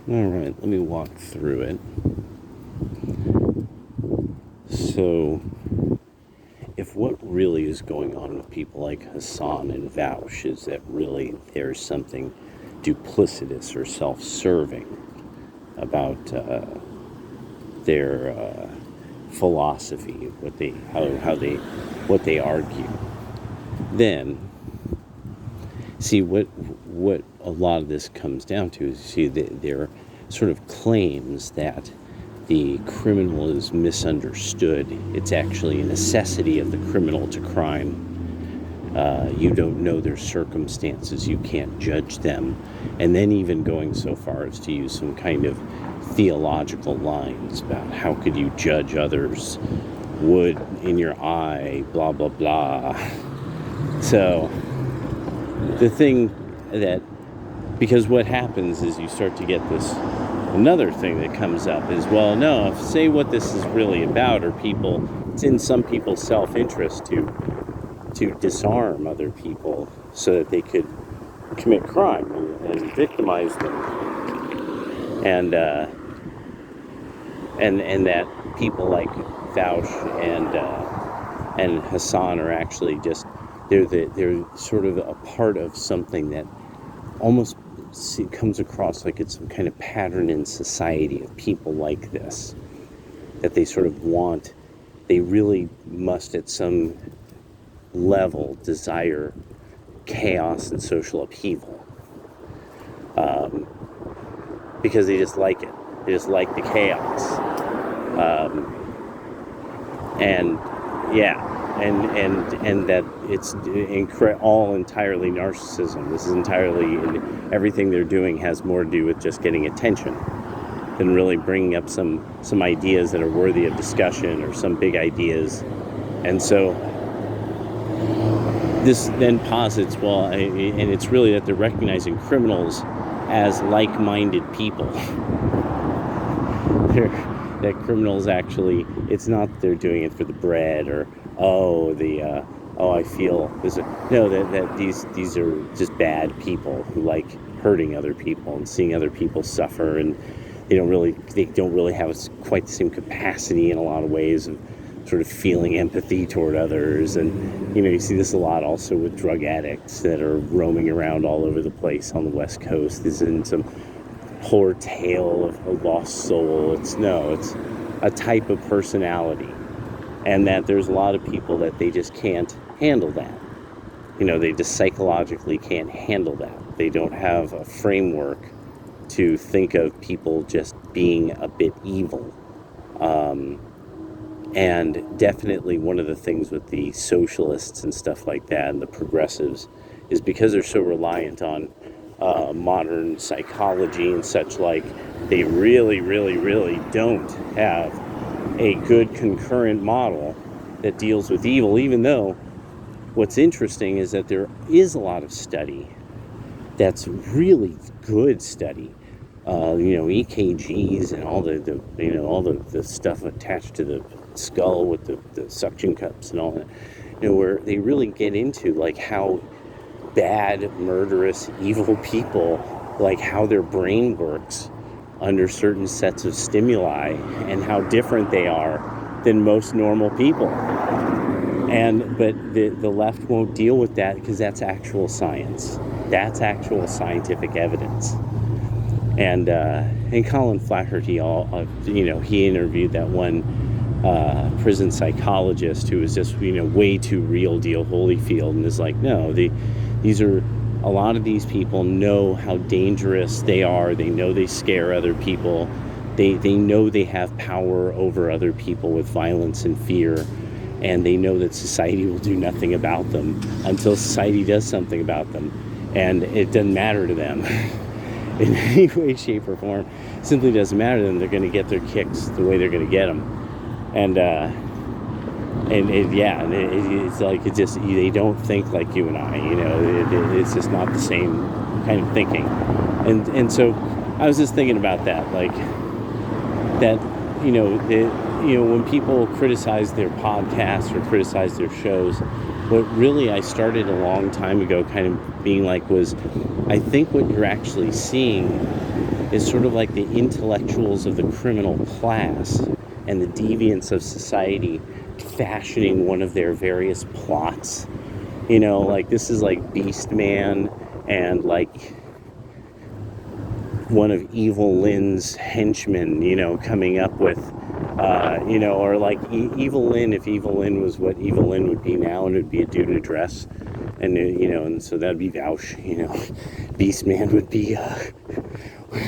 All right, let me walk through it. So, if what really is going on with people like Hasan and Vaush is that really there's something duplicitous or self-serving about their philosophy, what they argue, then see what a lot of this comes down to is their sort of claims that the criminal is misunderstood. It's actually a necessity of the criminal to crime. You don't know their circumstances. You can't judge them. And then even going so far as to use some kind of theological lines about how could you judge others? Wood in your eye, blah, blah, blah. So the thing that, because what happens is you start to get this, another thing that comes up is, well, no, if say what this is really about are people, it's in some people's self-interest to disarm other people so that they could commit crime and victimize them. And that people like Vaush and Hasan are actually just, they're sort of a part of something that almost comes across like it's some kind of pattern in society of people like this, that they sort of want, they really must at some level desire chaos and social upheaval, because they just like it. They just like the chaos, and that it's all entirely narcissism. This is entirely, everything they're doing has more to do with just getting attention than really bringing up some ideas that are worthy of discussion or some big ideas. And so this then posits, well, and it's really that they're recognizing criminals as like-minded people. That criminals actually, it's not they're doing it for the bread or I feel this. No, that these are just bad people who like hurting other people and seeing other people suffer, and they don't really have quite the same capacity in a lot of ways of sort of feeling empathy toward others. And you see this a lot also with drug addicts that are roaming around all over the place on the West Coast. This isn't some poor tale of a lost soul. It's a type of personality, and that there's a lot of people that they just can't handle that. They just psychologically can't handle that. They don't have a framework to think of people just being a bit evil. And definitely one of the things with the socialists and stuff like that and the progressives is because they're so reliant on modern psychology and such like, they really, really, really don't have a good concurrent model that deals with evil, even though what's interesting is that there is a lot of study that's really good study. EKGs and all the stuff attached to the skull with the suction cups and all that, where they really get into like how bad, murderous, evil people, like how their brain works under certain sets of stimuli and how different they are than most normal people. But the left won't deal with that because that's actual science. That's actual scientific evidence. And Colin Flaherty, he interviewed that one prison psychologist who was just, way too real deal Holyfield, and is like, no, a lot of these people know how dangerous they are. They know they scare other people. They know they have power over other people with violence and fear, and they know that society will do nothing about them until society does something about them, and it doesn't matter to them. In any way, shape, or form. It simply doesn't matter to them. They're going to get their kicks the way they're going to get them. It's like, it's just, they don't think like you and I, it's just not the same kind of thinking. And so I was just thinking about that, like that, when people criticize their podcasts or criticize their shows, what really I started a long time ago kind of being like was, I think what you're actually seeing is sort of like the intellectuals of the criminal class and the deviants of society fashioning one of their various plots. Like this is like Beastman and like one of Evil Lynn's henchmen, coming up with, or like Evil Lynn, if Evil Lynn was what Evil Lynn would be now, and it would be a dude in a dress, and and so that'd be Vouch, Beastman would be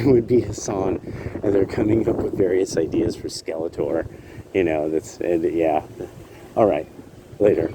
would be Hassan, and they're coming up with various ideas for Skeletor, yeah. All right, later.